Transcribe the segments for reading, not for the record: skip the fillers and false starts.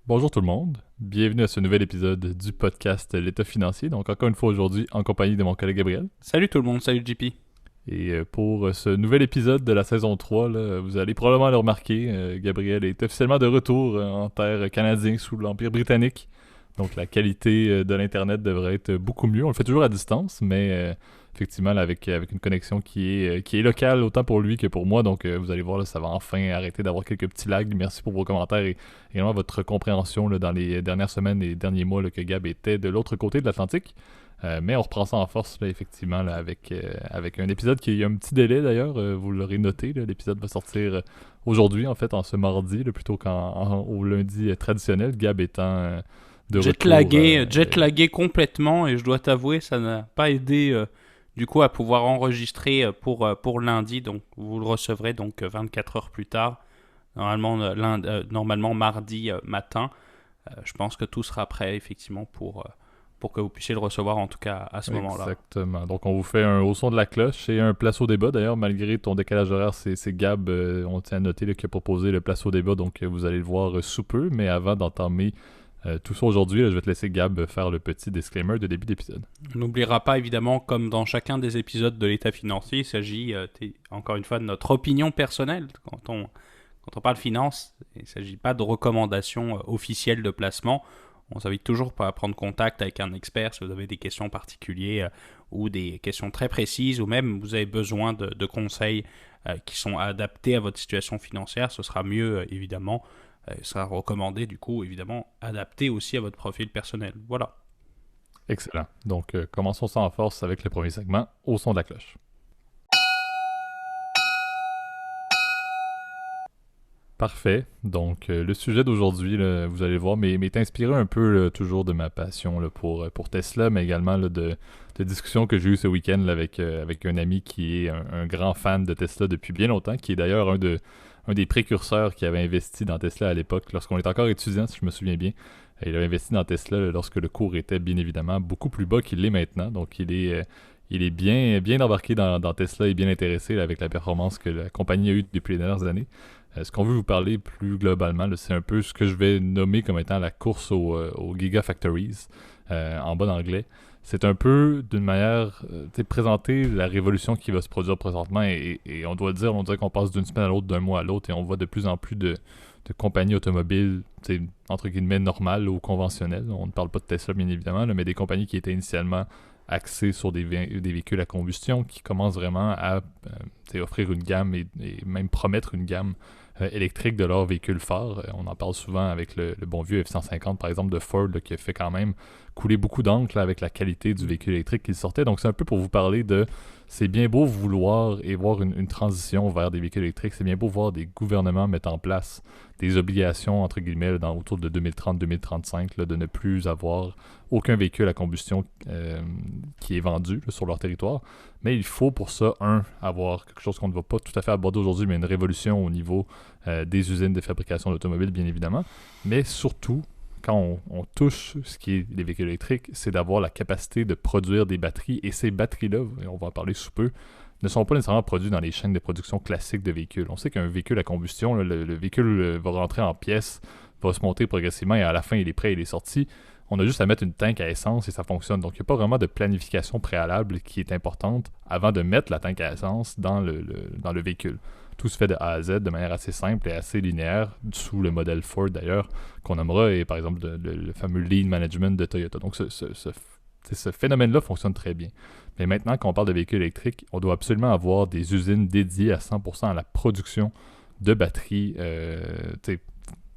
Bonjour tout le monde, bienvenue à ce nouvel épisode du podcast L'État financier. Donc encore une fois aujourd'hui en compagnie de mon collègue Gabriel. Salut tout le monde, salut JP. Et pour ce nouvel épisode de la saison 3, là, vous allez probablement le remarquer, Gabriel est officiellement de retour en terre canadienne sous l'Empire britannique. Donc la qualité de l'Internet devrait être beaucoup mieux. On le fait toujours à distance, mais effectivement là, avec une connexion qui est locale autant pour lui que pour moi. Donc vous allez voir, là, ça va enfin arrêter d'avoir quelques petits lags. Merci pour vos commentaires et également votre compréhension là, dans les dernières semaines et derniers mois là, que Gab était de l'autre côté de l'Atlantique. Mais on reprend ça en force, là, effectivement, là, avec un épisode qui a un petit délai d'ailleurs. Vous l'aurez noté, là, l'épisode va sortir aujourd'hui, en fait, en ce mardi, là, plutôt qu'au lundi traditionnel. Gab étant de retour. Jet lagué complètement et je dois t'avouer, ça n'a pas aidé du coup à pouvoir enregistrer pour lundi. Donc vous le recevrez donc 24 heures plus tard, normalement mardi matin. Je pense que tout sera prêt effectivement pour que vous puissiez le recevoir en tout cas à ce moment-là. Exactement. Donc, on vous fait un au son de la cloche et un place au débat. D'ailleurs, malgré ton décalage horaire, c'est Gab, on tient à noter, là, qui a proposé le place au débat. Donc, vous allez le voir sous peu. Mais avant d'entamer tout ça aujourd'hui, là, je vais te laisser Gab faire le petit disclaimer de début d'épisode. On n'oubliera pas évidemment, comme dans chacun des épisodes de l'état financier, il s'agit encore une fois de notre opinion personnelle. Quand on parle finance, il ne s'agit pas de recommandations officielles de placement. On s'invite toujours à prendre contact avec un expert si vous avez des questions particulières ou des questions très précises ou même vous avez besoin de conseils qui sont adaptés à votre situation financière. Ce sera mieux évidemment. Ce sera recommandé du coup évidemment adapté aussi à votre profil personnel. Voilà. Excellent. Donc, commençons ça en force avec le premier segment, au son de la cloche. Parfait. Donc, le sujet d'aujourd'hui, là, vous allez le voir, m'est inspiré un peu là, toujours de ma passion là, pour Tesla, mais également là, de discussions que j'ai eues ce week-end là, avec un ami qui est un grand fan de Tesla depuis bien longtemps, qui est d'ailleurs un des précurseurs qui avait investi dans Tesla à l'époque, lorsqu'on était encore étudiant, si je me souviens bien. Il avait investi dans Tesla là, lorsque le cours était bien évidemment beaucoup plus bas qu'il l'est maintenant. Donc, il est bien embarqué dans Tesla et bien intéressé là, avec la performance que la compagnie a eue depuis les dernières années. Ce qu'on veut vous parler plus globalement, là, c'est un peu ce que je vais nommer comme étant la course aux Gigafactories, en bon anglais. C'est un peu, d'une manière, présenter la révolution qui va se produire présentement et on dirait qu'on passe d'une semaine à l'autre, d'un mois à l'autre et on voit de plus en plus de compagnies automobiles, entre guillemets, normales ou conventionnelles. On ne parle pas de Tesla, bien évidemment, là, mais des compagnies qui étaient initialement axées sur des véhicules à combustion qui commencent vraiment à offrir une gamme et même promettre une gamme électrique de leurs véhicules phares. On en parle souvent avec le bon vieux F-150, par exemple, de Ford, là, qui a fait quand même couler beaucoup d'encre là, avec la qualité du véhicule électrique qu'il sortait. Donc, c'est un peu pour vous parler de... C'est bien beau vouloir et voir une transition vers des véhicules électriques. C'est bien beau voir des gouvernements mettre en place des obligations, entre guillemets, là, autour de 2030-2035, de ne plus avoir aucun véhicule à combustion qui est vendu là, sur leur territoire. Mais il faut pour ça, avoir quelque chose qu'on ne va pas tout à fait aborder aujourd'hui, mais une révolution au niveau des usines de fabrication d'automobiles, bien évidemment. Mais surtout, quand on touche ce qui est les véhicules électriques, c'est d'avoir la capacité de produire des batteries. Et ces batteries-là, et on va en parler sous peu, ne sont pas nécessairement produites dans les chaînes de production classiques de véhicules. On sait qu'un véhicule à combustion, là, le véhicule va rentrer en pièces, va se monter progressivement et à la fin, il est prêt, il est sorti. On a juste à mettre une tank à essence et ça fonctionne. Donc, il n'y a pas vraiment de planification préalable qui est importante avant de mettre la tank à essence dans le véhicule. Tout se fait de A à Z de manière assez simple et assez linéaire, sous le modèle Ford d'ailleurs, qu'on nommera, et par exemple le fameux Lean Management de Toyota. Donc, ce phénomène-là fonctionne très bien. Mais maintenant, quand on parle de véhicules électriques, on doit absolument avoir des usines dédiées à 100% à la production de batteries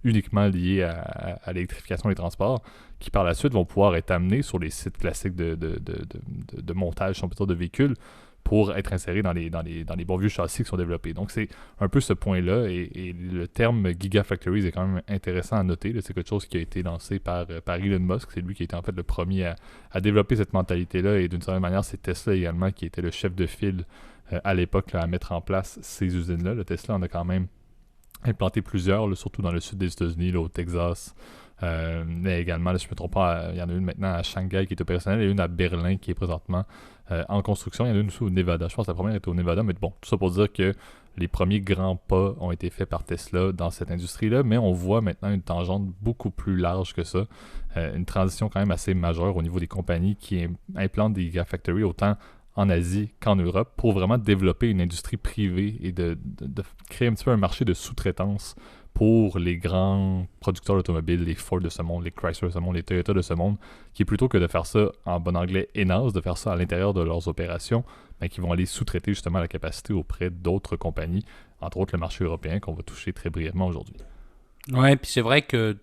uniquement liées à l'électrification des transports, qui par la suite vont pouvoir être amenées sur les sites classiques de montage, si on peut dire, de véhicules, pour être insérés dans les bons vieux châssis qui sont développés. Donc c'est un peu ce point-là, et le terme Gigafactories est quand même intéressant à noter. Là. C'est quelque chose qui a été lancé par Elon Musk. C'est lui qui a été en fait le premier à développer cette mentalité-là, et d'une certaine manière, c'est Tesla également qui était le chef de file à l'époque là, à mettre en place ces usines-là. Le Tesla en a quand même implanté plusieurs, là, surtout dans le sud des États-Unis, là, au Texas. Mais également, là, si je ne me trompe pas, il y en a une maintenant à Shanghai qui est opérationnelle et une à Berlin qui est présentement en construction. Il y en a une aussi au Nevada. Je pense que la première était au Nevada, mais bon, tout ça pour dire que les premiers grands pas ont été faits par Tesla dans cette industrie-là, mais on voit maintenant une tangente beaucoup plus large que ça. Une transition quand même assez majeure au niveau des compagnies qui implantent des Gigafactories autant en Asie qu'en Europe pour vraiment développer une industrie privée et de créer un petit peu un marché de sous-traitance pour les grands producteurs d'automobiles, les Ford de ce monde, les Chrysler de ce monde, les Toyota de ce monde, qui plutôt que de faire ça en bon anglais in-house, de faire ça à l'intérieur de leurs opérations, ben, qui vont aller sous-traiter justement la capacité auprès d'autres compagnies, entre autres le marché européen qu'on va toucher très brièvement aujourd'hui. Ouais, puis c'est vrai que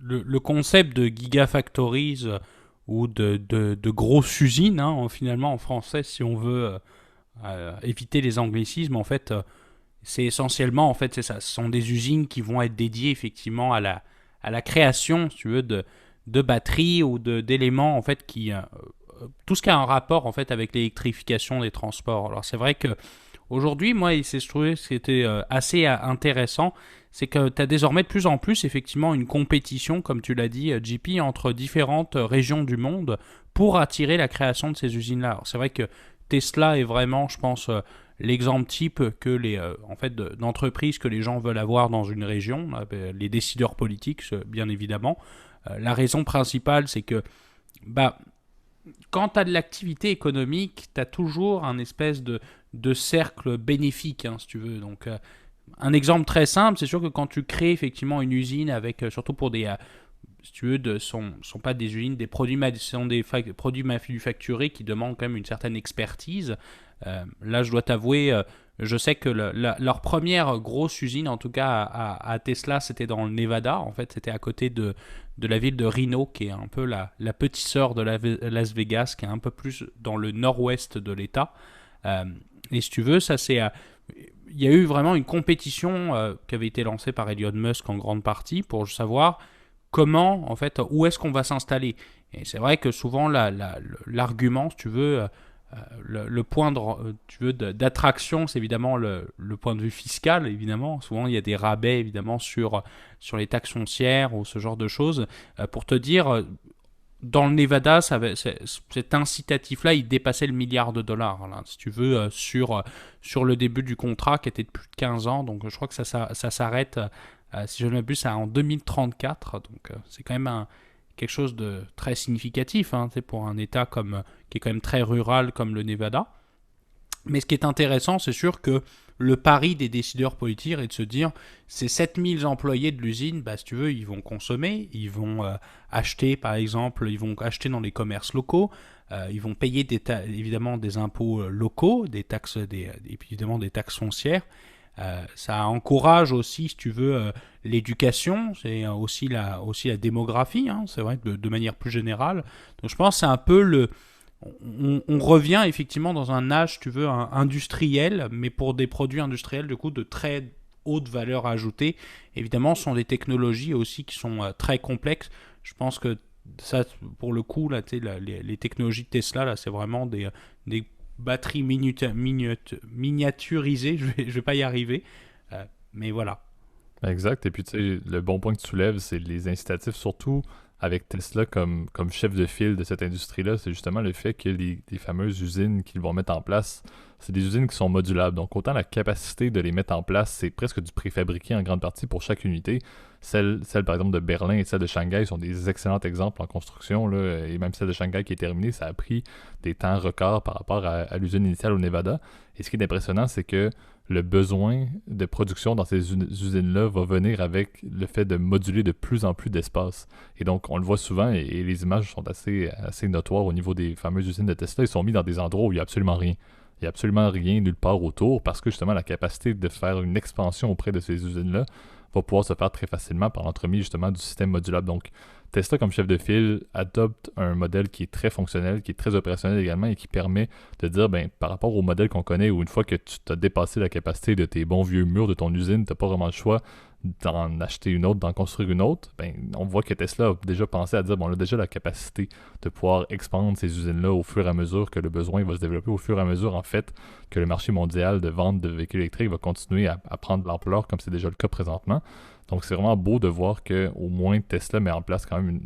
le concept de gigafactories ou de grosses usines, hein, finalement en français, si on veut éviter les anglicismes, en fait, c'est essentiellement, en fait, c'est ça. Ce sont des usines qui vont être dédiées effectivement à la création, si tu veux, de batteries ou d'éléments, en fait, tout ce qui a un rapport, en fait, avec l'électrification des transports. Alors, c'est vrai que aujourd'hui, moi, je trouvais que c'était assez intéressant, c'est que tu as désormais de plus en plus, effectivement, une compétition, comme tu l'as dit, JP, entre différentes régions du monde pour attirer la création de ces usines-là. Alors, c'est vrai que Tesla est vraiment, je pense, l'exemple type que en fait, d'entreprises que les gens veulent avoir dans une région, les décideurs politiques, bien évidemment. La raison principale, c'est que bah, quand tu as de l'activité économique, tu as toujours un espèce de cercle bénéfique, hein, si tu veux. Donc, un exemple très simple, c'est sûr que quand tu crées effectivement une usine avec, surtout pour des, si tu veux, sont pas des usines, des produits, sont des produits manufacturés qui demandent quand même une certaine expertise. Là, je dois t'avouer, je sais que leur première grosse usine, en tout cas à Tesla, c'était dans le Nevada. En fait, c'était à côté de la ville de Reno, qui est un peu la petite sœur de Las Vegas, qui est un peu plus dans le nord-ouest de l'État. Et si tu veux, ça c'est... il y a eu vraiment une compétition qui avait été lancée par Elon Musk en grande partie pour savoir comment, en fait, où est-ce qu'on va s'installer. Et c'est vrai que souvent, l'argument, si tu veux, le point d'attraction, c'est évidemment le point de vue fiscal, évidemment. Souvent, il y a des rabais, évidemment, sur les taxes foncières ou ce genre de choses. Pour te dire, dans le Nevada, cet incitatif-là, il dépassait le milliard de dollars, là, si tu veux, sur le début du contrat, qui était de plus de 15 ans. Donc, je crois que ça s'arrête, si je ne m'abuse, en 2034. Donc, c'est quand même quelque chose de très significatif, hein, pour un État qui est quand même très rural comme le Nevada. Mais ce qui est intéressant, c'est sûr que le pari des décideurs politiques est de se dire, ces 7000 employés de l'usine, bah, si tu veux, ils vont consommer, ils vont acheter, par exemple, ils vont acheter dans les commerces locaux, ils vont payer évidemment des impôts locaux, des taxes, évidemment des taxes foncières. Ça encourage aussi, si tu veux, l'éducation, c'est aussi la démographie, hein, c'est vrai, de manière plus générale. Donc je pense que c'est un peu on revient effectivement dans un âge, tu veux, industriel, mais pour des produits industriels, du coup, de très haute valeur ajoutée. Évidemment, ce sont des technologies aussi qui sont très complexes. Je pense que ça, pour le coup, là, les technologies de Tesla, là, c'est vraiment des batteries miniaturisées. Je vais pas y arriver, mais voilà. Exact. Et puis, tu sais, le bon point que tu soulèves, c'est les incitatifs, surtout avec Tesla comme chef de file de cette industrie-là, c'est justement le fait que les fameuses usines qu'ils vont mettre en place, c'est des usines qui sont modulables. Donc, autant la capacité de les mettre en place, c'est presque du préfabriqué en grande partie pour chaque unité. Celles par exemple, de Berlin et celles de Shanghai sont des excellents exemples en construction, là, et même celle de Shanghai qui est terminée, ça a pris des temps records par rapport à l'usine initiale au Nevada. Et ce qui est impressionnant, c'est que le besoin de production dans ces usines-là va venir avec le fait de moduler de plus en plus d'espace. Et donc, on le voit souvent, et les images sont assez notoires au niveau des fameuses usines de Tesla. Ils sont mis dans des endroits où il n'y a absolument rien. Il n'y a absolument rien nulle part autour parce que justement, la capacité de faire une expansion auprès de ces usines-là va pouvoir se faire très facilement par l'entremise justement du système modulable. Donc, Tesla, comme chef de file, adopte un modèle qui est très fonctionnel, qui est très opérationnel également et qui permet de dire, ben, par rapport au modèle qu'on connaît, où une fois que tu t'as dépassé la capacité de tes bons vieux murs de ton usine, tu n'as pas vraiment le choix d'en acheter une autre, d'en construire une autre, ben, on voit que Tesla a déjà pensé à dire, bon, on a déjà la capacité de pouvoir expandre ces usines-là au fur et à mesure que le besoin va se développer, au fur et à mesure, en fait, que le marché mondial de vente de véhicules électriques va continuer à prendre de l'ampleur, comme c'est déjà le cas présentement. Donc, c'est vraiment beau de voir qu'au moins Tesla met en place quand même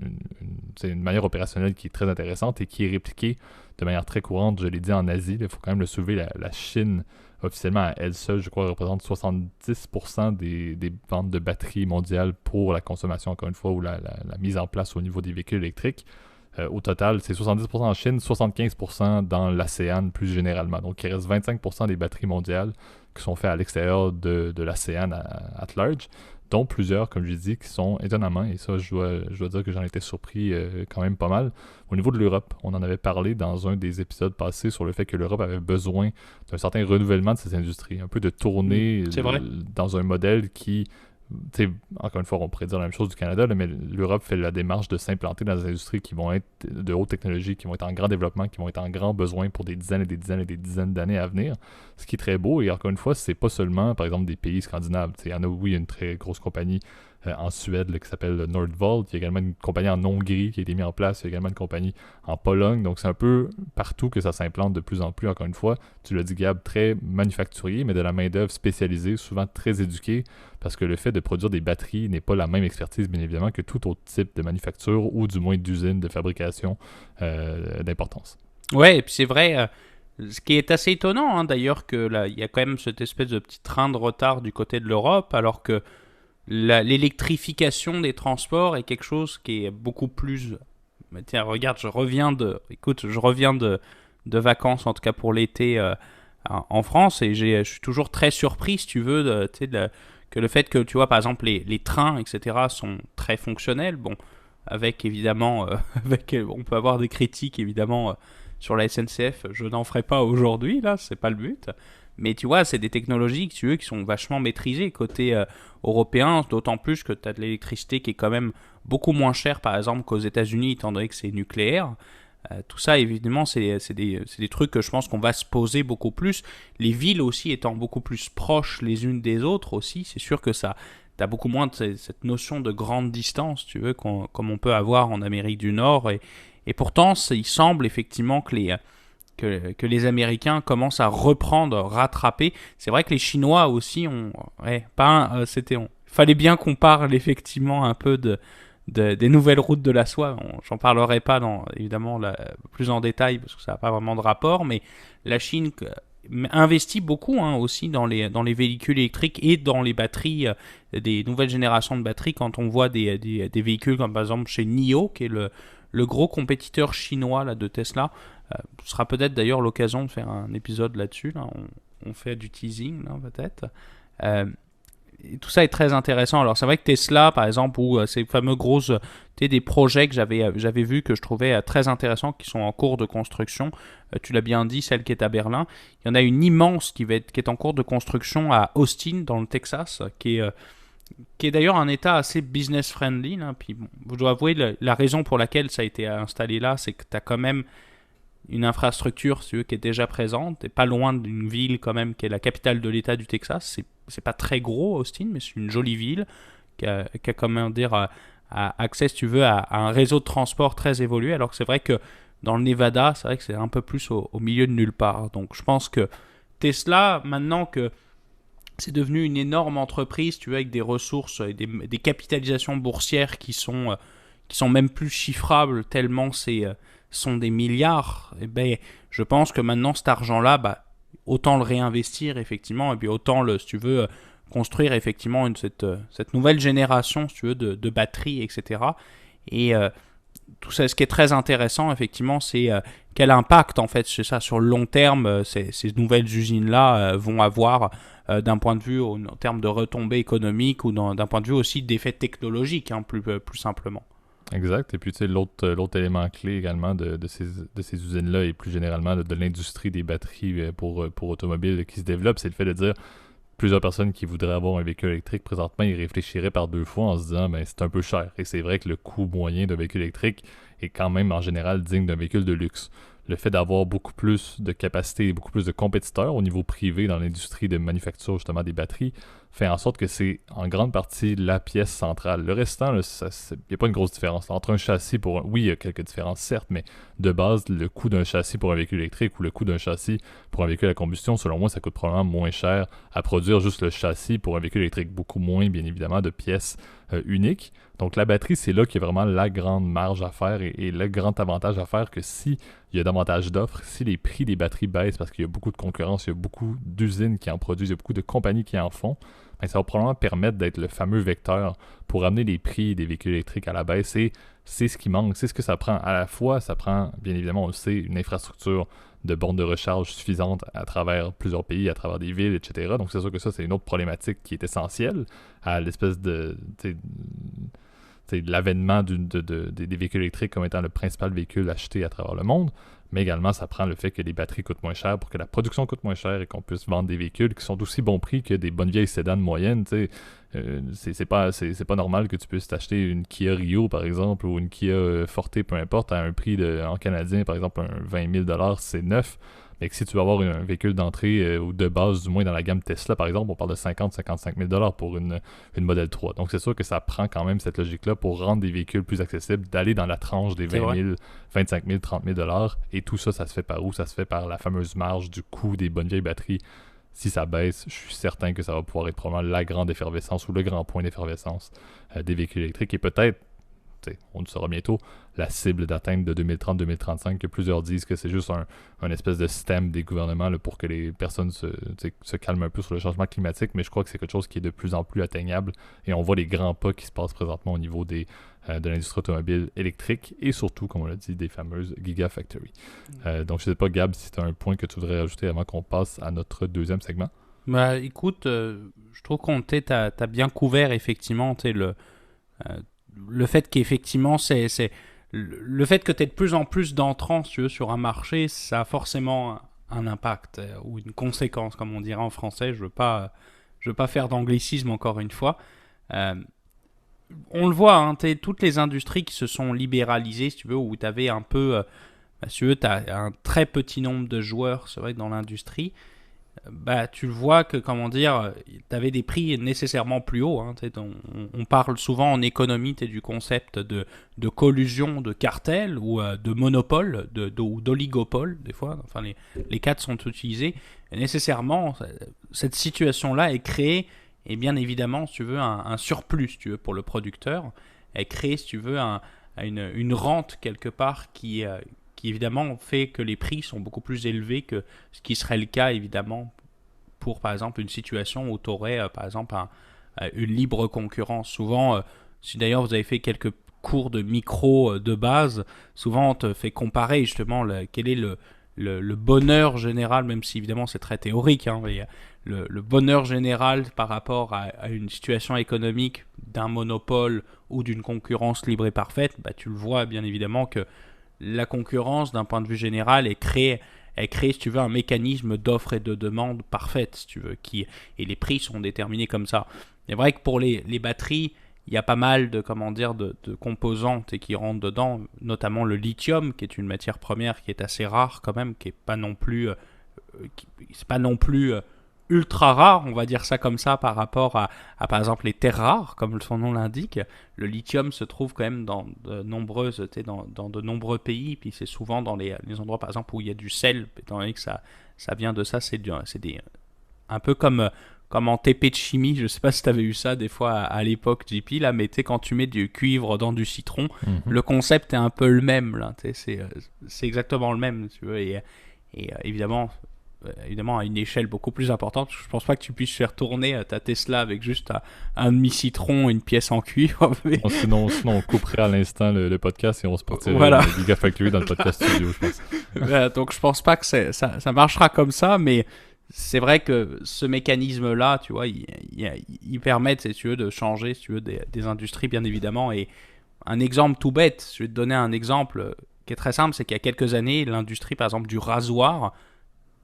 une manière opérationnelle qui est très intéressante et qui est répliquée de manière très courante, je l'ai dit, en Asie. Il faut quand même le soulever, la Chine, officiellement, à elle seule, je crois, représente 70% des ventes de batteries mondiales pour la consommation, encore une fois, ou la mise en place au niveau des véhicules électriques. Au total, c'est 70% en Chine, 75% dans l'ASEAN plus généralement. Donc, il reste 25% des batteries mondiales qui sont faites à l'extérieur de l'ASEAN at large, dont plusieurs, comme je l'ai dit, qui sont étonnamment, et ça, je dois dire que j'en étais surpris quand même pas mal. Au niveau de l'Europe, on en avait parlé dans un des épisodes passés sur le fait que l'Europe avait besoin d'un certain renouvellement de ses industries, un peu de tourner dans un modèle qui... Encore une fois, on pourrait dire la même chose du Canada, là, mais l'Europe fait la démarche de s'implanter dans des industries qui vont être de haute technologie, qui vont être en grand développement, qui vont être en grand besoin pour des dizaines et des dizaines et des dizaines d'années à venir. Ce qui est très beau, et encore une fois, c'est pas seulement, par exemple, des pays scandinaves. Il y en a, oui, une très grosse compagnie en Suède là, qui s'appelle Nordvolt. Il y a également une compagnie en Hongrie qui a été mise en place. Il y a également une compagnie en Pologne. Donc, c'est un peu partout que ça s'implante de plus en plus. Encore une fois, tu l'as dit, Gab, très manufacturier, mais de la main-d'œuvre spécialisée, souvent très éduquée, parce que le fait de produire des batteries n'est pas la même expertise, bien évidemment, que tout autre type de manufacture ou du moins d'usine de fabrication d'importance. Ouais, et puis c'est vrai, ce qui est assez étonnant, hein, d'ailleurs, que là, il y a quand même cette espèce de petit train de retard du côté de l'Europe, alors que l'électrification des transports est quelque chose qui est beaucoup plus... Mais tiens, regarde, je reviens de vacances, en tout cas pour l'été en France, et je suis toujours très surpris, si tu veux, que le fait que, tu vois, par exemple, les trains, etc., sont très fonctionnels. Bon, avec évidemment, on peut avoir des critiques, évidemment, sur la SNCF. Je n'en ferai pas aujourd'hui, là, c'est pas le but. Mais tu vois, c'est des technologies tu veux, qui sont vachement maîtrisées côté européen, d'autant plus que tu as de l'électricité qui est quand même beaucoup moins chère, par exemple, qu'aux États-Unis, étant donné que c'est nucléaire. Tout ça, évidemment, c'est des trucs que je pense qu'on va se poser beaucoup plus. Les villes aussi étant beaucoup plus proches les unes des autres aussi, c'est sûr que ça, t'as beaucoup moins de cette notion de grande distance, tu veux, comme on peut avoir en Amérique du Nord. Et pourtant, il semble effectivement que les Américains commencent à reprendre, rattraper. C'est vrai que les Chinois aussi ont... Ouais, fallait bien qu'on parle effectivement un peu des nouvelles routes de la soie. J'en parlerai pas évidemment plus en détail parce que ça n'a pas vraiment de rapport, mais la Chine investit beaucoup aussi dans les véhicules électriques et dans les batteries, des nouvelles générations de batteries. Quand on voit des véhicules comme par exemple chez NIO, qui est le gros compétiteur chinois là, de Tesla, ce sera peut-être d'ailleurs l'occasion de faire un épisode là-dessus. Là. On fait du teasing là, peut-être. Et tout ça est très intéressant. Alors c'est vrai que Tesla, par exemple, ou ces fameux grosses, des projets que j'avais vus que je trouvais très intéressants, qui sont en cours de construction. Tu l'as bien dit, celle qui est à Berlin. Il y en a une immense qui est en cours de construction à Austin, dans le Texas, qui est d'ailleurs un état assez business friendly. Là. Puis bon, je dois avouer, la raison pour laquelle ça a été installé là, c'est que tu as quand même une infrastructure, si tu veux, qui est déjà présente. T'es pas loin d'une ville quand même qui est la capitale de l'État du Texas. C'est pas très gros, Austin, mais c'est une jolie ville qui a comment dire, accès, si tu veux, à un réseau de transport très évolué. Alors que c'est vrai que dans le Nevada, c'est vrai que c'est un peu plus au milieu de nulle part. Donc je pense que Tesla, maintenant que c'est devenu une énorme entreprise, tu vois, avec des ressources et des capitalisations boursières qui sont même plus chiffrables tellement sont des milliards, et ben, je pense que maintenant cet argent-là, autant le réinvestir effectivement, et puis autant si tu veux, construire effectivement cette nouvelle génération, si tu veux, de batteries, etc. Et tout ça, ce qui est très intéressant effectivement, c'est quel impact en fait c'est ça sur le long terme ces nouvelles usines-là vont avoir d'un point de vue en termes de retombées économiques ou d'un point de vue aussi d'effets technologiques, plus simplement. Exact. Et puis, tu sais, l'autre élément clé également de ces usines-là et plus généralement de l'industrie des batteries pour automobiles qui se développe, c'est le fait de dire, plusieurs personnes qui voudraient avoir un véhicule électrique présentement, ils réfléchiraient par deux fois en se disant, ben c'est un peu cher. Et c'est vrai que le coût moyen d'un véhicule électrique est quand même en général digne d'un véhicule de luxe. Le fait d'avoir beaucoup plus de capacité et beaucoup plus de compétiteurs au niveau privé dans l'industrie de manufacture justement des batteries fait en sorte que c'est en grande partie la pièce centrale. Le restant, il n'y a pas une grosse différence. Entre un châssis oui, il y a quelques différences certes, mais de base, le coût d'un châssis pour un véhicule électrique ou le coût d'un châssis pour un véhicule à combustion, selon moi, ça coûte probablement moins cher à produire juste le châssis pour un véhicule électrique, beaucoup moins, bien évidemment, de pièces uniques. Donc la batterie, c'est là qu'il y a vraiment la grande marge à faire et le grand avantage à faire que si il y a davantage d'offres, si les prix des batteries baissent parce qu'il y a beaucoup de concurrence, il y a beaucoup d'usines qui en produisent, il y a beaucoup de compagnies qui en font, ben ça va probablement permettre d'être le fameux vecteur pour amener les prix des véhicules électriques à la baisse. Et c'est ce qui manque, c'est ce que ça prend. À la fois, ça prend, bien évidemment, on le sait, une infrastructure de bornes de recharge suffisante à travers plusieurs pays, à travers des villes, etc. Donc c'est sûr que ça, c'est une autre problématique qui est essentielle à l'espèce de l'avènement des véhicules électriques comme étant le principal véhicule acheté à travers le monde, mais également ça prend le fait que les batteries coûtent moins cher pour que la production coûte moins cher et qu'on puisse vendre des véhicules qui sont d'aussi bon prix que des bonnes vieilles sédanes moyennes. C'est pas normal que tu puisses t'acheter une Kia Rio par exemple ou une Kia Forte, peu importe, à un prix en canadien, par exemple un 20 000 $, c'est neuf. Mais que si tu vas avoir un véhicule d'entrée ou de base, du moins dans la gamme Tesla, par exemple, on parle de 50-55 000 $ pour une Model 3. Donc c'est sûr que ça prend quand même cette logique-là pour rendre des véhicules plus accessibles, d'aller dans la tranche des 20 000, 25 000, 30 000 $. Et tout ça, ça se fait par où? Ça se fait par la fameuse marge du coût des bonnes vieilles batteries. Si ça baisse, je suis certain que ça va pouvoir être probablement la grande effervescence ou le grand point d'effervescence des véhicules électriques. Et peut-être, on le saura bientôt, la cible d'atteinte de 2030-2035, que plusieurs disent que c'est juste un espèce de système des gouvernements là, pour que les personnes se calment un peu sur le changement climatique, mais je crois que c'est quelque chose qui est de plus en plus atteignable et on voit les grands pas qui se passent présentement au niveau de l'industrie automobile électrique et surtout, comme on l'a dit, des fameuses Gigafactory. Donc je sais pas, Gab, si tu as un point que tu voudrais ajouter avant qu'on passe à notre deuxième segment. Bah écoute, je trouve qu'on t'as bien couvert effectivement le fait qu'effectivement c'est le fait que tu aies de plus en plus d'entrants sur un marché, ça a forcément un impact ou une conséquence, comme on dirait en français. Je veux pas faire d'anglicisme encore une fois. On le voit, hein, toutes les industries qui se sont libéralisées, si tu veux, où tu avais un peu, si tu veux, tu as un très petit nombre de joueurs, c'est vrai, dans l'industrie. Bah, tu le vois que, comment dire, tu avais des prix nécessairement plus hauts. Hein, on parle souvent en économie du concept de collusion, de cartel ou de monopole ou d'oligopole, des fois. Enfin, les quatre sont utilisés. Et nécessairement, cette situation-là est créée, et bien évidemment, si tu veux, un surplus si tu veux, pour le producteur. Elle crée, si tu veux, une rente quelque part qui évidemment fait que les prix sont beaucoup plus élevés que ce qui serait le cas évidemment pour par exemple une situation où tu aurais par exemple une libre concurrence. Souvent, si d'ailleurs vous avez fait quelques cours de micro de base, souvent on te fait comparer justement quel est le bonheur général, même si évidemment c'est très théorique, hein, mais le bonheur général par rapport à une situation économique d'un monopole ou d'une concurrence libre et parfaite, bah, tu le vois bien évidemment que la concurrence, d'un point de vue général, elle crée, si tu veux, un mécanisme d'offre et de demande parfaite, si tu veux, et les prix sont déterminés comme ça. C'est vrai que pour les batteries, il y a pas mal de composantes qui rentrent dedans, notamment le lithium, qui est une matière première qui est assez rare quand même, qui est pas non plus, ultra rare, on va dire ça comme ça, par rapport à par exemple les terres rares, comme son nom l'indique. Le lithium se trouve quand même dans de nombreux pays, puis c'est souvent dans les endroits par exemple où il y a du sel, étant donné que ça vient de ça, c'est un peu comme en TP de chimie, je sais pas si tu avais eu ça des fois à l'époque, JP, là, mais quand tu mets du cuivre dans du citron, le concept est un peu le même, là, c'est exactement le même, tu veux, et évidemment à une échelle beaucoup plus importante. Je pense pas que tu puisses faire tourner ta Tesla avec juste un demi-citron et une pièce en cuivre. Mais... Sinon, on couperait à l'instant le podcast et on se partirait voilà. Gigafactory dans le podcast studio, je pense. Donc je pense pas que ça marchera comme ça, mais c'est vrai que ce mécanisme-là, tu vois, il permet, si tu veux, de changer, si tu veux, des industries, bien évidemment. Et un exemple tout bête, je vais te donner un exemple qui est très simple, c'est qu'il y a quelques années, l'industrie, par exemple, du rasoir,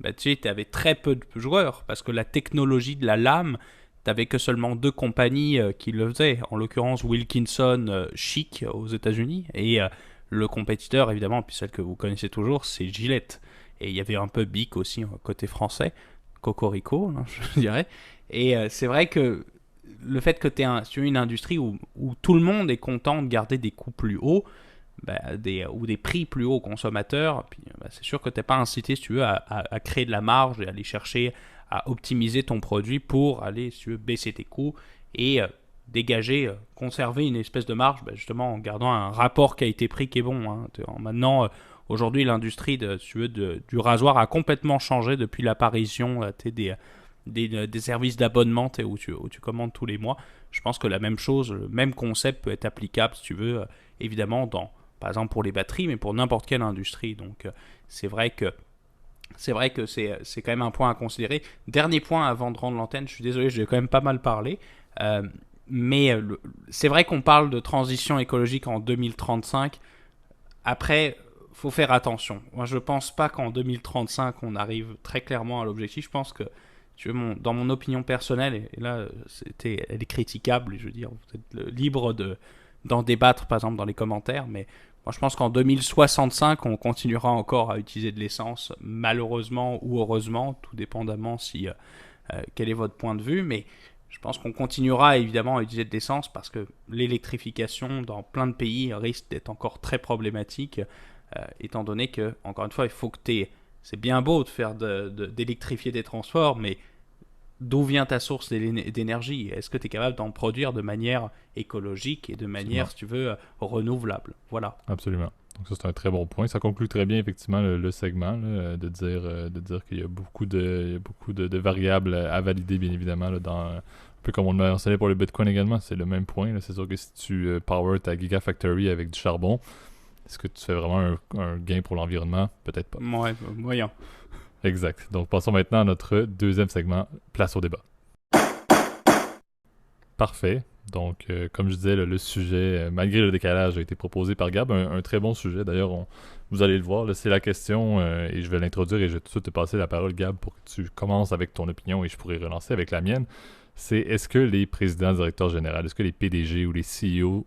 bah, tu avais très peu de joueurs parce que la technologie de la lame, tu n'avais que seulement 2 compagnies qui le faisaient. En l'occurrence, Wilkinson, Chic aux États-Unis, et le compétiteur, évidemment, puis celle que vous connaissez toujours, c'est Gillette. Et il y avait un peu Bic aussi, côté français, Cocorico, hein, je dirais. Et c'est vrai que le fait que tu aies une industrie où tout le monde est content de garder des coûts plus hauts, bah, ou des prix plus hauts aux consommateurs, puis, bah, c'est sûr que tu n'es pas incité, si tu veux, à créer de la marge et aller chercher à optimiser ton produit pour aller, si tu veux, baisser tes coûts et dégager, conserver une espèce de marge, bah, justement en gardant un rapport qualité-prix qui est bon. Hein. Maintenant, aujourd'hui, l'industrie si tu veux, du rasoir a complètement changé depuis l'apparition des services d'abonnement où tu commandes tous les mois. Je pense que la même chose, le même concept peut être applicable, si tu veux, évidemment, par exemple pour les batteries, mais pour n'importe quelle industrie. Donc, c'est vrai que c'est quand même un point à considérer. Dernier point avant de rendre l'antenne, je suis désolé, j'ai quand même pas mal parlé. Mais c'est vrai qu'on parle de transition écologique en 2035. Après, faut faire attention. Moi, je pense pas qu'en 2035, on arrive très clairement à l'objectif. Je pense que, dans mon opinion personnelle, et là, elle est critiquable, je veux dire, vous êtes libre d'en débattre, par exemple, dans les commentaires, mais moi, je pense qu'en 2065, on continuera encore à utiliser de l'essence, malheureusement ou heureusement, tout dépendamment quel est votre point de vue, mais je pense qu'on continuera évidemment à utiliser de l'essence parce que l'électrification dans plein de pays risque d'être encore très problématique, étant donné que, encore une fois, il faut que c'est bien beau de faire d'électrifier des transports, mais d'où vient ta source d'énergie? Est-ce que tu es capable d'en produire de manière écologique et de manière, si tu veux, renouvelable? Voilà. Absolument. Donc ça, c'est un très bon point. Ça conclut très bien, effectivement, le segment, là, de dire qu'il y a beaucoup de variables à valider, bien évidemment, là, un peu comme on l'a mentionné pour le Bitcoin également. C'est le même point. Là. C'est sûr que si tu power ta Gigafactory avec du charbon, est-ce que tu fais vraiment un gain pour l'environnement? Peut-être pas. Ouais, moyen. Exact. Donc, passons maintenant à notre deuxième segment, place au débat. Parfait. Donc, comme je disais, le sujet, malgré le décalage, a été proposé par Gab. Un très bon sujet. D'ailleurs, vous allez le voir. Là, c'est la question, et je vais l'introduire et je vais tout de suite te passer la parole, Gab, pour que tu commences avec ton opinion et je pourrai relancer avec la mienne. C'est est-ce que les présidents, directeurs généraux, est-ce que les PDG ou les CEO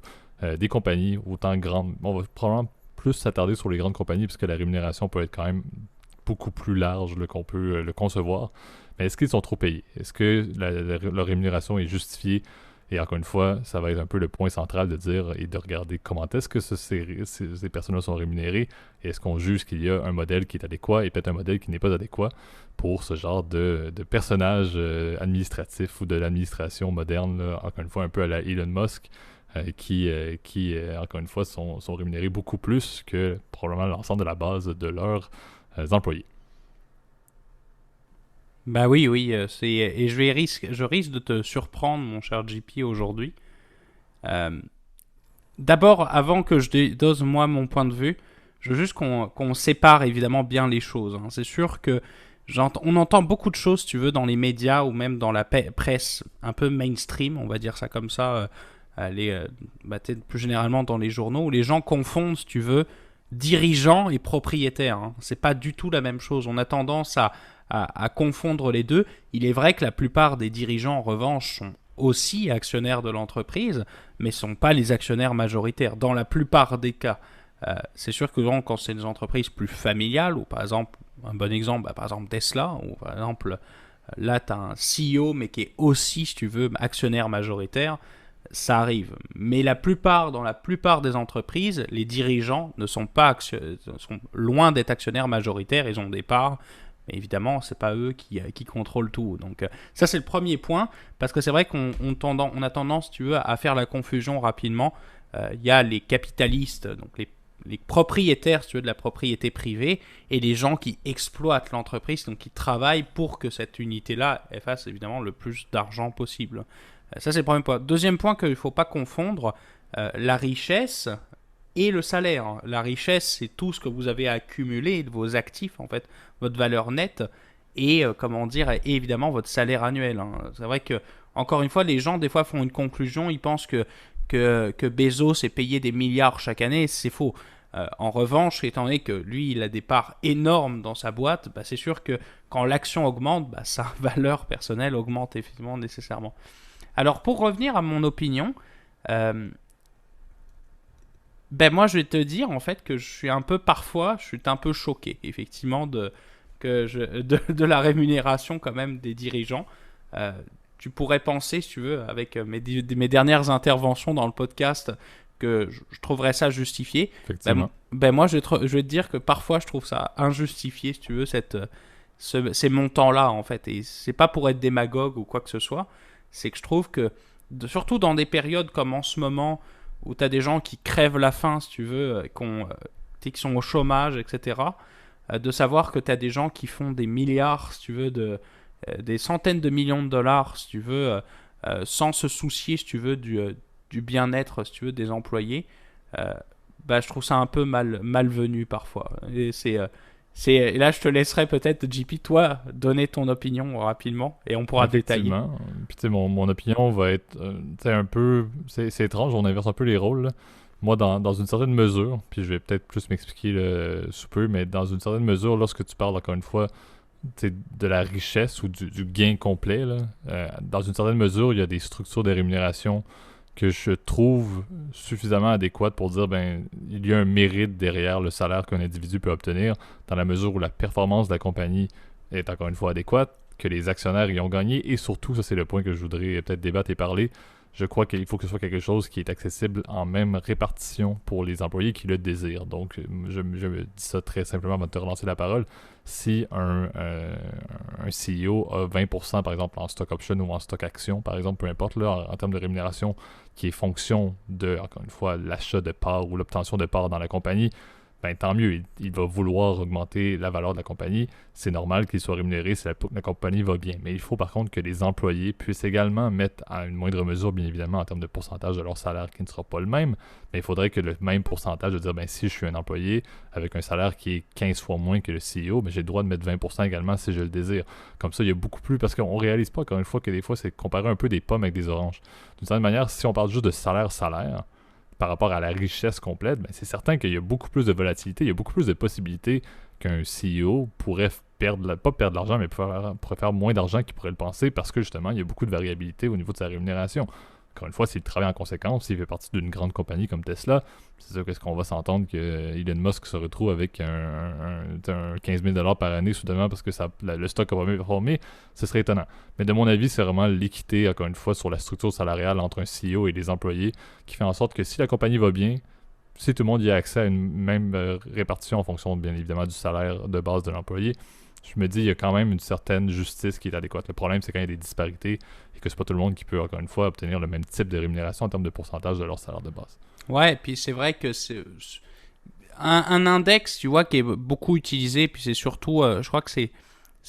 des compagnies, autant grandes, on va probablement plus s'attarder sur les grandes compagnies puisque la rémunération peut être quand même beaucoup plus large qu'on peut le concevoir. Mais est-ce qu'ils sont trop payés? Est-ce que leur rémunération est justifiée? Et encore une fois, ça va être un peu le point central de dire et de regarder comment est-ce que ces personnes-là sont rémunérées et est-ce qu'on juge qu'il y a un modèle qui est adéquat et peut-être un modèle qui n'est pas adéquat pour ce genre de personnage administratif ou de l'administration moderne, là, encore une fois un peu à la Elon Musk, qui encore une fois, sont rémunérés beaucoup plus que probablement l'ensemble de la base de leurs employés. Bah oui, et je risque de te surprendre, mon cher JP, aujourd'hui. D'abord, avant que je dose moi mon point de vue, je veux juste qu'on sépare évidemment bien les choses. Hein. C'est sûr que on entend beaucoup de choses, si tu veux, dans les médias ou même dans la presse un peu mainstream, on va dire ça comme ça, plus généralement dans les journaux, où les gens confondent, si tu veux, dirigeants et propriétaires. Hein. C'est pas du tout la même chose. On a tendance à confondre les deux. Il est vrai que la plupart des dirigeants, en revanche, sont aussi actionnaires de l'entreprise, mais ne sont pas les actionnaires majoritaires, dans la plupart des cas. C'est sûr que quand c'est des entreprises plus familiales, ou par exemple, un bon exemple, par exemple Tesla, ou par exemple, là, tu as un CEO, mais qui est aussi, si tu veux, actionnaire majoritaire, ça arrive. Mais dans la plupart des entreprises, les dirigeants ne sont sont loin d'être actionnaires majoritaires, ils ont des parts, mais évidemment, ce n'est pas eux qui contrôlent tout. Donc ça, c'est le premier point, parce que c'est vrai qu'on a tendance, tu veux, à faire la confusion rapidement. Il y a les capitalistes, donc les propriétaires, si tu veux, de la propriété privée, et les gens qui exploitent l'entreprise, donc qui travaillent pour que cette unité-là fasse évidemment le plus d'argent possible. Ça, c'est le premier point. Deuxième point qu'il ne faut pas confondre, la richesse et le salaire. La richesse, c'est tout ce que vous avez accumulé de vos actifs, en fait, votre valeur nette, et évidemment votre salaire annuel. Hein. C'est vrai que, encore une fois, les gens, des fois, font une conclusion, ils pensent que Bezos est payé des milliards chaque année, c'est faux. En revanche, étant donné que lui, il a des parts énormes dans sa boîte, bah, c'est sûr que quand l'action augmente, bah, sa valeur personnelle augmente effectivement nécessairement. Alors, pour revenir à mon opinion, ben moi, je vais te dire en fait que je suis un peu choqué, effectivement, de la rémunération quand même des dirigeants. Euh, Tu pourrais penser, si tu veux, avec mes dernières interventions dans le podcast, que je trouverais ça justifié. Effectivement. Ben moi, je vais te dire que parfois, je trouve ça injustifié, si tu veux, ces montants-là, en fait. Et c'est pas pour être démagogue ou quoi que ce soit, c'est que je trouve que, surtout dans des périodes comme en ce moment, où tu as des gens qui crèvent la faim, si tu veux, qui sont au chômage, etc., de savoir que tu as des gens qui font des milliards, si tu veux, des centaines de millions de dollars, si tu veux, sans se soucier, si tu veux, du bien-être, si tu veux, des employés, bah, je trouve ça un peu malvenu parfois. Et là, je te laisserai peut-être, JP, toi, donner ton opinion rapidement et on pourra détailler. Effectivement. Puis, tu sais, mon opinion va être, tu sais, un peu... C'est étrange, on inverse un peu les rôles, là. Moi, dans une certaine mesure, puis je vais peut-être plus m'expliquer sous peu, mais dans une certaine mesure, lorsque tu parles, encore une fois, tu sais, de la richesse ou du gain complet, là, dans une certaine mesure, il y a des structures de rémunération que je trouve suffisamment adéquates pour dire, ben, il y a un mérite derrière le salaire qu'un individu peut obtenir, dans la mesure où la performance de la compagnie est encore une fois adéquate, que les actionnaires y ont gagné, et surtout, ça c'est le point que je voudrais peut-être débattre et parler, je crois qu'il faut que ce soit quelque chose qui est accessible en même répartition pour les employés qui le désirent. Donc, je me dis ça très simplement avant de te relancer la parole. Si un CEO a 20% par exemple en stock option ou en stock action, par exemple, peu importe, là, en termes de rémunération, qui est fonction de, encore une fois, l'achat de parts ou l'obtention de parts dans la compagnie, ben, tant mieux, il va vouloir augmenter la valeur de la compagnie. C'est normal qu'il soit rémunéré si la compagnie va bien. Mais il faut par contre que les employés puissent également mettre à une moindre mesure, bien évidemment, en termes de pourcentage de leur salaire qui ne sera pas le même. Mais il faudrait que le même pourcentage, de dire, ben, si je suis un employé avec un salaire qui est 15 fois moins que le CEO, ben, j'ai le droit de mettre 20% également si je le désire. Comme ça, il y a beaucoup plus, parce qu'on réalise pas, encore une fois, que des fois, c'est comparer un peu des pommes avec des oranges. D'une certaine manière, si on parle juste de salaire, par rapport à la richesse complète, ben c'est certain qu'il y a beaucoup plus de volatilité, il y a beaucoup plus de possibilités qu'un CEO pourrait pas perdre de l'argent, mais pourrait faire moins d'argent qu'il pourrait le penser parce que justement, il y a beaucoup de variabilité au niveau de sa rémunération. Encore une fois, s'il travaille en conséquence, s'il fait partie d'une grande compagnie comme Tesla, c'est sûr qu'est-ce qu'on va s'entendre que Elon Musk se retrouve avec un 15 000 $ par année soudainement parce que le stock a pas bien performé, ce serait étonnant. Mais de mon avis, c'est vraiment l'équité, encore une fois, sur la structure salariale entre un CEO et les employés qui fait en sorte que si la compagnie va bien, si tout le monde y a accès à une même répartition en fonction, bien évidemment, du salaire de base de l'employé, je me dis il y a quand même une certaine justice qui est adéquate. Le problème, c'est quand il y a des disparités et que c'est pas tout le monde qui peut, encore une fois, obtenir le même type de rémunération en termes de pourcentage de leur salaire de base. Ouais, et puis c'est vrai que c'est un index, tu vois, qui est beaucoup utilisé, puis c'est surtout, je crois que c'est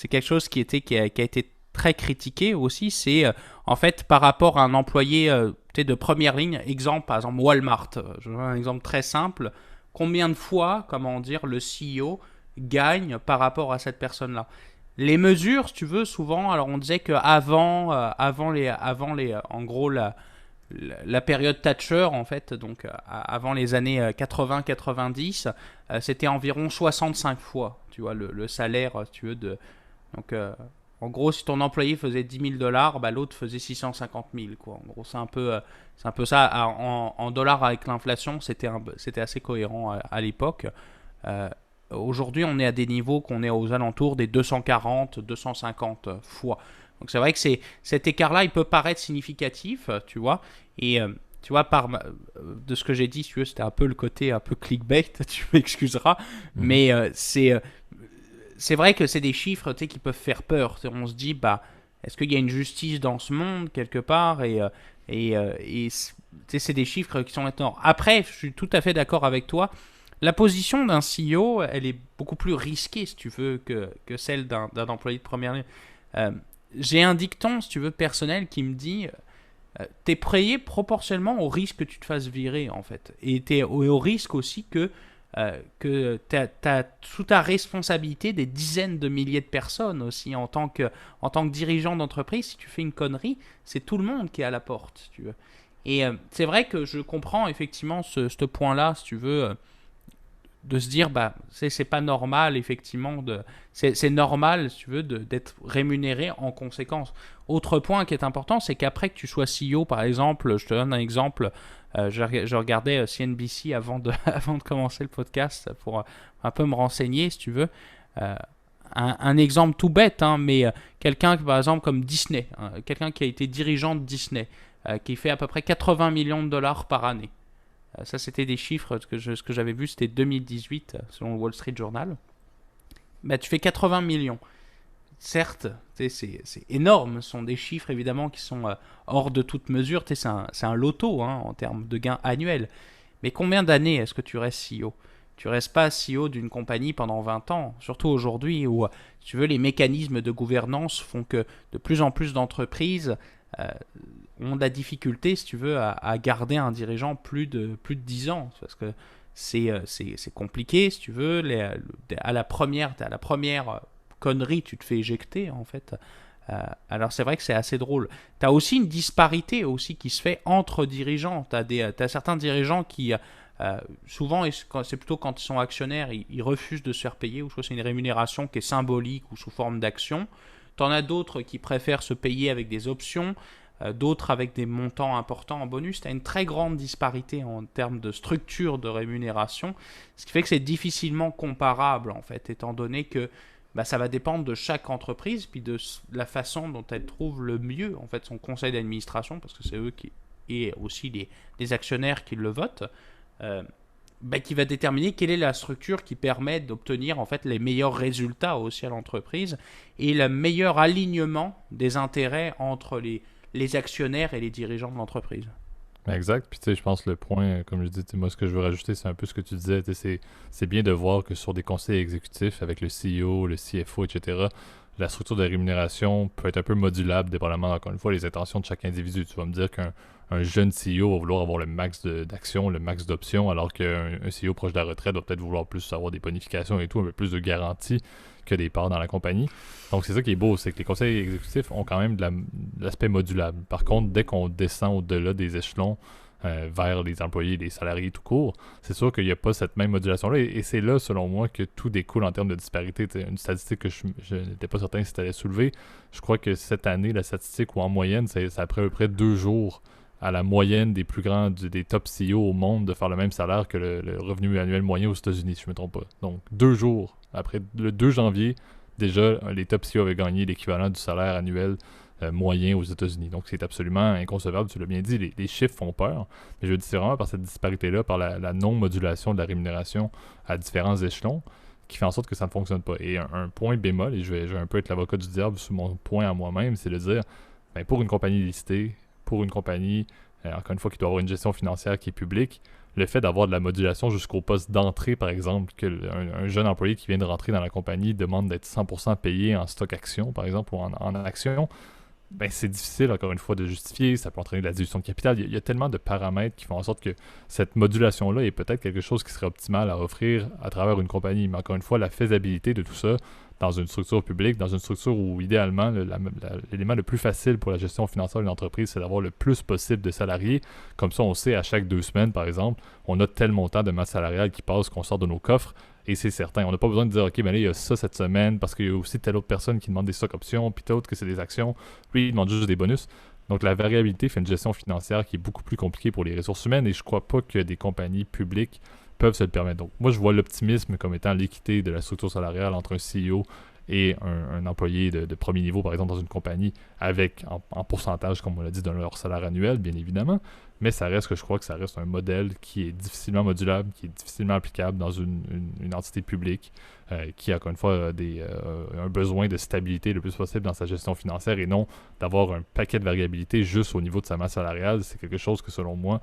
quelque chose qui a été très critiqué aussi, c'est en fait par rapport à un employé de première ligne, exemple, par exemple Walmart, je vois un exemple très simple, combien de fois, comment dire, le CEO gagne par rapport à cette personne-là. Les mesures, si tu veux, souvent, alors on disait qu'avant, en gros, la période Thatcher, en fait, donc avant les années 80-90, c'était environ 65 fois, tu vois, le salaire, si tu veux, donc, en gros, si ton employé faisait 10 000 $, bah, l'autre faisait 650 000, quoi. En gros, c'est un peu ça. En dollars avec l'inflation, c'était assez cohérent à l'époque. Aujourd'hui, on est à des niveaux qu'on est aux alentours des 240, 250 fois. Donc c'est vrai que cet écart-là, il peut paraître significatif, tu vois. Et tu vois, de ce que j'ai dit, si tu veux, c'était un peu le côté un peu clickbait, tu m'excuseras. Mais c'est vrai que c'est des chiffres, tu sais, qui peuvent faire peur. On se dit, bah, est-ce qu'il y a une justice dans ce monde quelque part tu sais, c'est des chiffres qui sont énormes. Après, je suis tout à fait d'accord avec toi. La position d'un CEO, elle est beaucoup plus risquée, si tu veux, que celle d'un employé de première ligne. J'ai un dicton, si tu veux, personnel qui me dit t'es payé proportionnellement au risque que tu te fasses virer, en fait. Et t'es au risque aussi que t'as sous ta responsabilité des dizaines de milliers de personnes aussi. En tant que dirigeant d'entreprise, si tu fais une connerie, c'est tout le monde qui est à la porte, si tu veux. Et c'est vrai que je comprends effectivement ce point-là, si tu veux. de se dire, bah, c'est pas normal, effectivement, c'est normal, si tu veux, d'être rémunéré en conséquence. Autre point qui est important, c'est qu'après que tu sois CEO, par exemple, je te donne un exemple, je regardais CNBC avant de commencer le podcast pour un peu me renseigner, si tu veux. Euh, un exemple tout bête, hein, mais quelqu'un, par exemple, comme Disney, hein, quelqu'un qui a été dirigeant de Disney, qui fait à peu près 80 millions de dollars par année. Ça, c'était des chiffres ce que j'avais vu, c'était 2018, selon le Wall Street Journal. Bah, tu fais 80 millions. Certes, c'est énorme, ce sont des chiffres évidemment qui sont hors de toute mesure. C'est un loto hein, en termes de gains annuels. Mais combien d'années est-ce que tu restes CEO? Tu restes pas CEO d'une compagnie pendant 20 ans, surtout aujourd'hui où, si tu veux, les mécanismes de gouvernance font que de plus en plus d'entreprises euh, ont de la difficulté, si tu veux, à garder un dirigeant plus de 10 ans. Parce que c'est compliqué, si tu veux. À la première connerie, tu te fais éjecter, en fait. Alors c'est vrai que c'est assez drôle. Tu as aussi une disparité aussi qui se fait entre dirigeants. T'as certains dirigeants qui, souvent, c'est plutôt quand ils sont actionnaires, ils refusent de se faire payer, ou soit c'est une rémunération qui est symbolique ou sous forme d'action. T'en as d'autres qui préfèrent se payer avec des options, d'autres avec des montants importants en bonus. Tu as une très grande disparité en termes de structure de rémunération, ce qui fait que c'est difficilement comparable en fait, étant donné que bah, ça va dépendre de chaque entreprise, puis de la façon dont elle trouve le mieux en fait son conseil d'administration, parce que c'est eux et aussi les actionnaires qui le votent, bah, qui va déterminer quelle est la structure qui permet d'obtenir en fait les meilleurs résultats aussi à l'entreprise et le meilleur alignement des intérêts entre les actionnaires et les dirigeants de l'entreprise. Exact. Puis tu sais, je pense le point, comme je dis, moi ce que je veux rajouter, c'est un peu ce que tu disais. C'est bien de voir que sur des conseils exécutifs avec le CEO, le CFO, etc., la structure de rémunération peut être un peu modulable, dépendamment, encore une fois, les intentions de chaque individu. Tu vas me dire qu'un jeune CEO va vouloir avoir le max d'actions, le max d'options, alors qu'un CEO proche de la retraite va peut-être vouloir plus avoir des bonifications et tout, un peu plus de garanties que des parts dans la compagnie. Donc c'est ça qui est beau, c'est que les conseils exécutifs ont quand même de l'aspect modulable. Par contre, dès qu'on descend au-delà des échelons vers les employés, les salariés tout court, c'est sûr qu'il n'y a pas cette même modulation-là. Et c'est là, selon moi, que tout découle en termes de disparité. T'sais, une statistique que je n'étais pas certain si tu allais soulever, je crois que cette année, la statistique, ou en moyenne, c'est après à peu près 2 jours à la moyenne des plus grands, des top CEO au monde de faire le même salaire que le revenu annuel moyen aux États-Unis, si je ne me trompe pas. Donc, 2 jours. Après le 2 janvier, déjà, les top CEO avaient gagné l'équivalent du salaire annuel moyen aux États-Unis. Donc, c'est absolument inconcevable. Tu l'as bien dit, les chiffres font peur. Mais je veux dire, c'est vraiment par cette disparité-là, par la non-modulation de la rémunération à différents échelons, qui fait en sorte que ça ne fonctionne pas. Et un point bémol, et je vais un peu être l'avocat du diable sur mon point à moi-même, c'est de dire, ben, pour une compagnie listée, pour une compagnie, encore une fois, qui doit avoir une gestion financière qui est publique, le fait d'avoir de la modulation jusqu'au poste d'entrée, par exemple, qu'un jeune employé qui vient de rentrer dans la compagnie demande d'être 100% payé en stock action, par exemple, ou en action, ben c'est difficile, encore une fois, de justifier. Ça peut entraîner de la dilution de capital. Il y a tellement de paramètres qui font en sorte que cette modulation-là est peut-être quelque chose qui serait optimal à offrir à travers une compagnie. Mais encore une fois, la faisabilité de tout ça dans une structure publique, dans une structure où, idéalement, l'élément le plus facile pour la gestion financière d'une entreprise, c'est d'avoir le plus possible de salariés. Comme ça, on sait à chaque 2 semaines, par exemple, on a tel montant de masse salariale qui passe, qu'on sort de nos coffres. Et c'est certain. On n'a pas besoin de dire, OK, mais là, il y a ça cette semaine, parce qu'il y a aussi telle autre personne qui demande des stock options, puis d'autres que c'est des actions. Lui, il demande juste des bonus. Donc, la variabilité fait une gestion financière qui est beaucoup plus compliquée pour les ressources humaines, et je crois pas que des compagnies publiques peuvent se le permettre. Donc, moi, je vois l'optimisme comme étant l'équité de la structure salariale entre un CEO et un employé de premier niveau, par exemple, dans une compagnie, avec en pourcentage, comme on l'a dit, de leur salaire annuel, bien évidemment. Mais ça reste que je crois que ça reste un modèle qui est difficilement modulable, qui est difficilement applicable dans une entité publique, qui, encore une fois, a un besoin de stabilité le plus possible dans sa gestion financière et non d'avoir un paquet de variabilité juste au niveau de sa masse salariale. C'est quelque chose que, selon moi,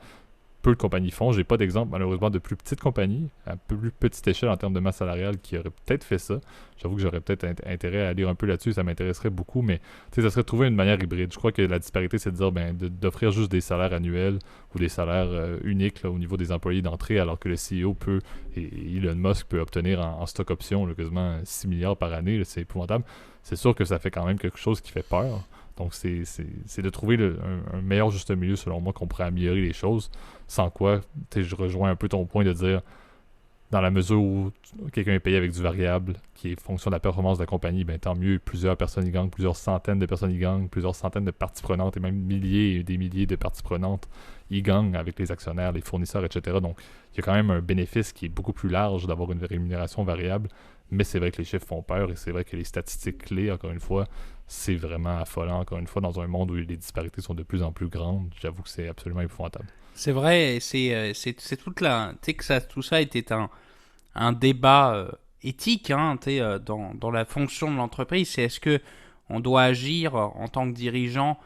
peu de compagnies font. J'ai pas d'exemple, malheureusement, de plus petites compagnies, à plus petite échelle en termes de masse salariale, qui auraient peut-être fait ça. J'avoue que j'aurais peut-être intérêt à lire un peu là-dessus, ça m'intéresserait beaucoup, mais ça serait de trouver une manière hybride. Je crois que la disparité, c'est de dire d'offrir juste des salaires annuels ou des salaires uniques là, au niveau des employés d'entrée, alors que le CEO peut, et Elon Musk peut obtenir en stock option là, quasiment 6 milliards par année. Là, c'est épouvantable. C'est sûr que ça fait quand même quelque chose qui fait peur. Donc, c'est de trouver un meilleur juste milieu, selon moi, qu'on pourrait améliorer les choses. Sans quoi, je rejoins un peu ton point de dire dans la mesure où quelqu'un est payé avec du variable, qui est fonction de la performance de la compagnie, ben tant mieux, plusieurs personnes y gagnent, plusieurs centaines de personnes y gagnent, plusieurs centaines de parties prenantes, et même milliers et des milliers de parties prenantes y gagnent avec les actionnaires, les fournisseurs, etc. Donc, il y a quand même un bénéfice qui est beaucoup plus large d'avoir une rémunération variable, mais c'est vrai que les chiffres font peur, et c'est vrai que les statistiques clés, encore une fois, c'est vraiment affolant, encore une fois, dans un monde où les disparités sont de plus en plus grandes. J'avoue que c'est absolument épouvantable. C'est vrai, c'est toute la, tu sais que ça, tout ça était un débat éthique, hein, tu sais, dans la fonction de l'entreprise. C'est est-ce que on doit agir en tant que dirigeant,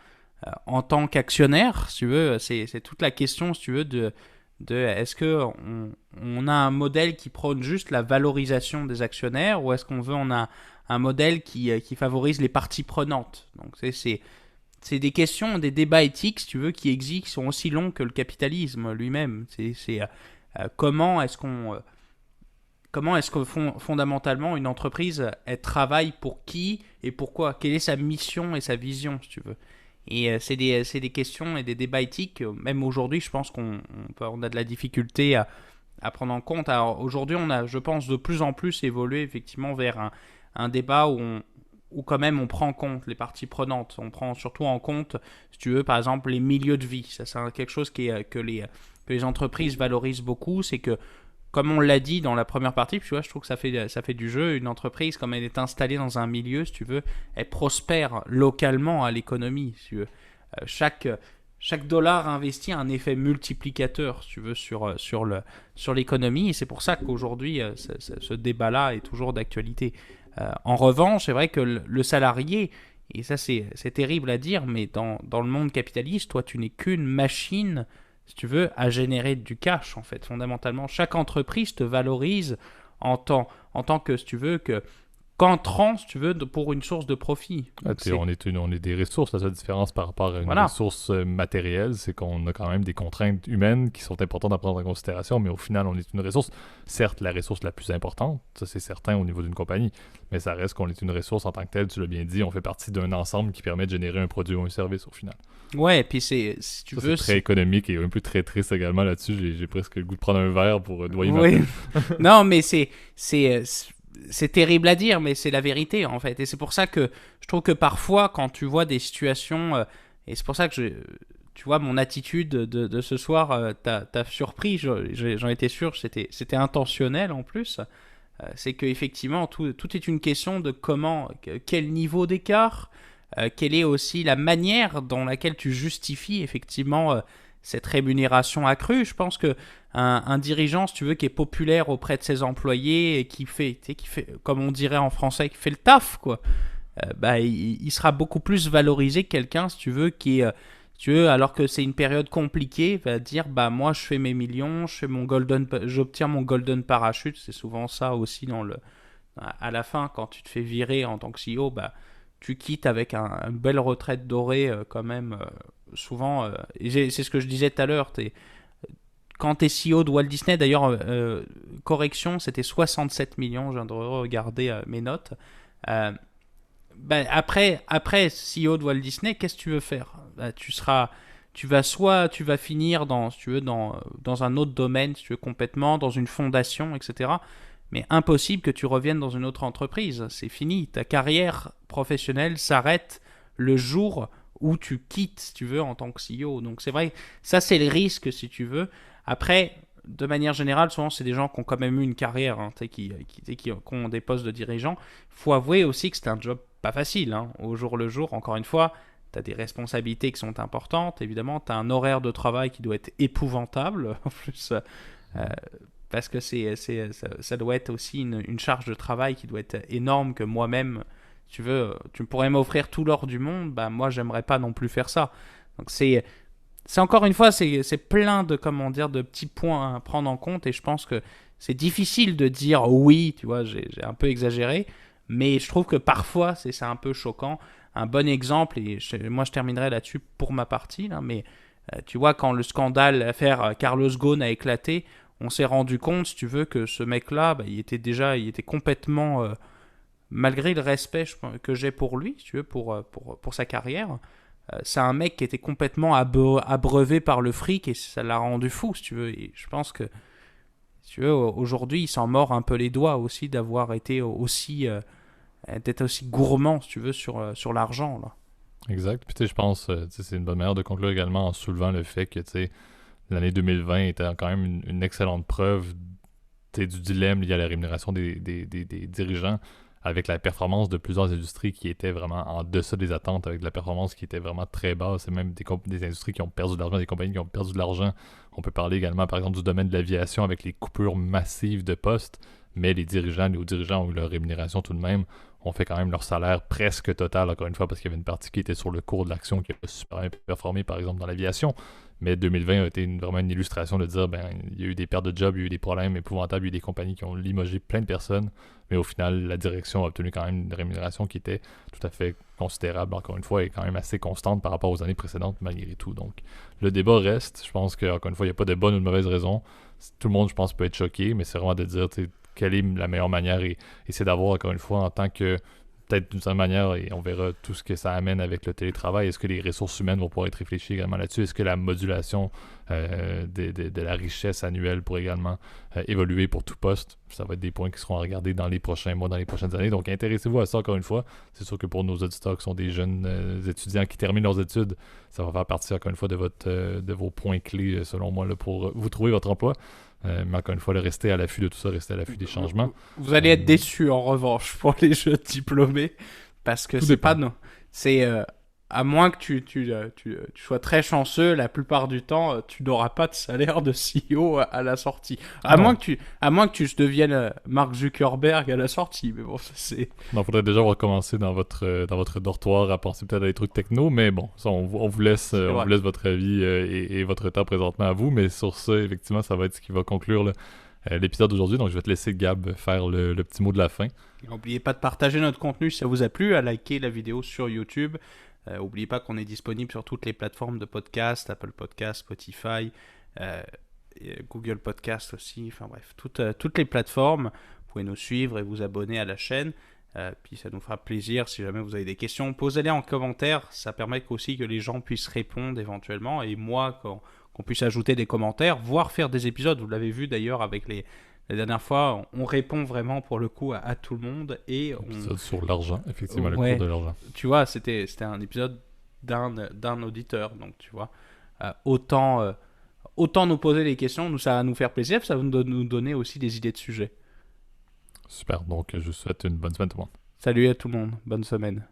en tant qu'actionnaire, si tu veux. C'est toute la question, si tu veux, de est-ce que on a un modèle qui prône juste la valorisation des actionnaires, ou est-ce on a un modèle qui favorise les parties prenantes. Donc c'est des questions, des débats éthiques, si tu veux, qui existent, qui sont aussi longs que le capitalisme lui-même. Comment est-ce que fondamentalement une entreprise, elle travaille pour qui et pourquoi? Quelle est sa mission et sa vision, si tu veux? Et c'est des questions et des débats éthiques. Même aujourd'hui, je pense on a de la difficulté à prendre en compte. Alors aujourd'hui, on a, je pense, de plus en plus évolué effectivement vers un débat où quand même on prend en compte les parties prenantes. On prend surtout en compte, si tu veux, par exemple, les milieux de vie. Ça, c'est quelque chose que les entreprises valorisent beaucoup. C'est que, comme on l'a dit dans la première partie, tu vois, je trouve que ça fait du jeu. Une entreprise, comme elle est installée dans un milieu, si tu veux, elle prospère localement à l'économie. Si tu veux. Chaque dollar investi a un effet multiplicateur, si tu veux, sur l'économie. Et c'est pour ça qu'aujourd'hui, ce débat-là est toujours d'actualité. En revanche, c'est vrai que le salarié, et ça c'est terrible à dire, mais dans le monde capitaliste, toi tu n'es qu'une machine, si tu veux, à générer du cash en fait. Fondamentalement, chaque entreprise te valorise en tant que, si tu veux, qu'entrant, si tu veux, pour une source de profit. On est des ressources. La seule différence par rapport à une ressource matérielle, c'est qu'on a quand même des contraintes humaines qui sont importantes à prendre en considération, mais au final, on est une ressource. Certes, la ressource la plus importante, ça c'est certain au niveau d'une compagnie, mais ça reste qu'on est une ressource en tant que telle, tu l'as bien dit, on fait partie d'un ensemble qui permet de générer un produit ou un service au final. Ouais, et puis si tu veux... C'est très économique et un peu très triste également là-dessus. J'ai presque le goût de prendre un verre pour noyer ma oui. tête. Non, mais c'est terrible à dire, mais c'est la vérité en fait. Et c'est pour ça que je trouve que parfois, quand tu vois des situations, et c'est pour ça que tu vois, mon attitude de ce soir, t'as surpris, j'en étais sûr, c'était intentionnel en plus. C'est qu'effectivement, tout est une question de quel niveau d'écart, quelle est aussi la manière dans laquelle tu justifies effectivement cette rémunération accrue. Je pense que un dirigeant, si tu veux, qui est populaire auprès de ses employés et qui fait, comme on dirait en français, qui fait le taf, quoi, il sera beaucoup plus valorisé que quelqu'un, si tu veux, qui est, si tu veux, alors que c'est une période compliquée, va dire, moi je fais mes millions, j'obtiens mon golden parachute. C'est souvent ça aussi à la fin, quand tu te fais virer en tant que CEO, tu quittes avec une belle retraite dorée quand même. Souvent, et c'est ce que je disais tout à l'heure, quand tu es CEO de Walt Disney, d'ailleurs, correction, c'était 67 millions, je viens de regarder mes notes. Après CEO de Walt Disney, qu'est-ce que tu veux faire? Tu vas finir si tu veux, dans un autre domaine, si tu veux, complètement, dans une fondation, etc. Mais impossible que tu reviennes dans une autre entreprise. C'est fini. Ta carrière professionnelle s'arrête le jour où tu quittes, si tu veux, en tant que CEO. Donc c'est vrai, ça c'est le risque, si tu veux. Après, de manière générale, souvent c'est des gens qui ont quand même eu une carrière, hein, qui ont des postes de dirigeants. Il faut avouer aussi que c'est un job pas facile, hein, au jour le jour. Encore une fois, tu as des responsabilités qui sont importantes, évidemment. Tu as un horaire de travail qui doit être épouvantable, en plus, parce que ça doit être aussi une charge de travail qui doit être énorme, que moi-même, tu pourrais m'offrir tout l'or du monde, moi j'aimerais pas non plus faire ça. Donc c'est encore une fois, c'est plein de de petits points à prendre en compte, et je pense que c'est difficile de dire oui, tu vois, j'ai un peu exagéré, mais je trouve que parfois c'est un peu choquant. Un bon exemple, et moi je terminerai là-dessus pour ma partie, là, mais tu vois, quand l'affaire Carlos Ghosn a éclaté, on s'est rendu compte, si tu veux, que ce mec-là, il était complètement... malgré le respect que j'ai pour lui, si tu veux, pour sa carrière, c'est un mec qui était complètement abreuvé par le fric, et ça l'a rendu fou, si tu veux. Et je pense que Si tu veux, aujourd'hui, il s'en mord un peu les doigts aussi d'avoir été d'être aussi gourmand, si tu veux, sur l'argent, là. Exact. Puis tu sais, je pense, tu sais, c'est une bonne manière de conclure également en soulevant le fait que, tu sais, l'année 2020 était quand même une excellente preuve du dilemme lié à la rémunération des dirigeants avec la performance de plusieurs industries qui étaient vraiment en deçà des attentes, avec de la performance qui était vraiment très basse. C'est même des industries qui ont perdu de l'argent, des compagnies qui ont perdu de l'argent. On peut parler également, par exemple, du domaine de l'aviation avec les coupures massives de postes, mais les dirigeants ont eu leur rémunération tout de même, ont fait quand même leur salaire presque total, encore une fois, parce qu'il y avait une partie qui était sur le cours de l'action qui a super bien performé, par exemple, dans l'aviation. Mais 2020 a été vraiment une illustration de dire, ben, il y a eu des pertes de jobs, il y a eu des problèmes épouvantables, il y a eu des compagnies qui ont limogé plein de personnes, mais au final, la direction a obtenu quand même une rémunération qui était tout à fait considérable, encore une fois, et quand même assez constante par rapport aux années précédentes, malgré tout. Donc, le débat reste. Je pense qu'encore une fois, il n'y a pas de bonne ou de mauvaise raison. Tout le monde, je pense, peut être choqué, mais c'est vraiment de dire, quelle est la meilleure manière, et c'est d'avoir, encore une fois, en tant que peut-être d'une certaine manière, et on verra tout ce que ça amène avec le télétravail. Est-ce que les ressources humaines vont pouvoir être réfléchies également là-dessus? Est-ce que la modulation de la richesse annuelle pourrait également évoluer pour tout poste? Ça va être des points qui seront à regarder dans les prochains mois, dans les prochaines années. Donc, intéressez-vous à ça encore une fois. C'est sûr que pour nos auditeurs qui sont des jeunes étudiants qui terminent leurs études, ça va faire partie encore une fois de vos points clés, selon moi, là, pour vous trouver votre emploi. Mais encore une fois, rester à l'affût de tout ça, rester à l'affût des changements. Vous allez être déçus en revanche pour les jeunes diplômés parce que c'est pas non. C'est à moins que tu sois très chanceux, la plupart du temps, tu n'auras pas de salaire de CEO à la sortie. À moins que tu deviennes Mark Zuckerberg à la sortie. Mais bon, ça c'est. Non, faudrait déjà avoir commencé dans votre dortoir à penser peut-être à des trucs techno, mais bon, ça, on vous laisse votre avis et votre temps présentement à vous. Mais sur ça, effectivement, ça va être ce qui va conclure l'épisode d'aujourd'hui. Donc, je vais te laisser, Gab, faire le petit mot de la fin. N'oubliez pas de partager notre contenu si ça vous a plu, à liker la vidéo sur YouTube. N'oubliez pas qu'on est disponible sur toutes les plateformes de podcast, Apple Podcast, Spotify, Google Podcast aussi, enfin bref, toutes les plateformes. Vous pouvez nous suivre et vous abonner à la chaîne. Puis ça nous fera plaisir si jamais vous avez des questions. Posez-les en commentaire, ça permet aussi que les gens puissent répondre éventuellement. Et moi, qu'on puisse ajouter des commentaires, voire faire des épisodes. Vous l'avez vu d'ailleurs avec la dernière fois, on répond vraiment pour le coup à tout le monde. Et épisode sur l'argent, effectivement, le ouais, cours de l'argent. Tu vois, c'était un épisode d'un auditeur. Donc tu vois, autant nous poser des questions, ça va nous faire plaisir, ça va nous donner aussi des idées de sujets. Super, donc je vous souhaite une bonne semaine tout le monde. Salut à tout le monde, bonne semaine.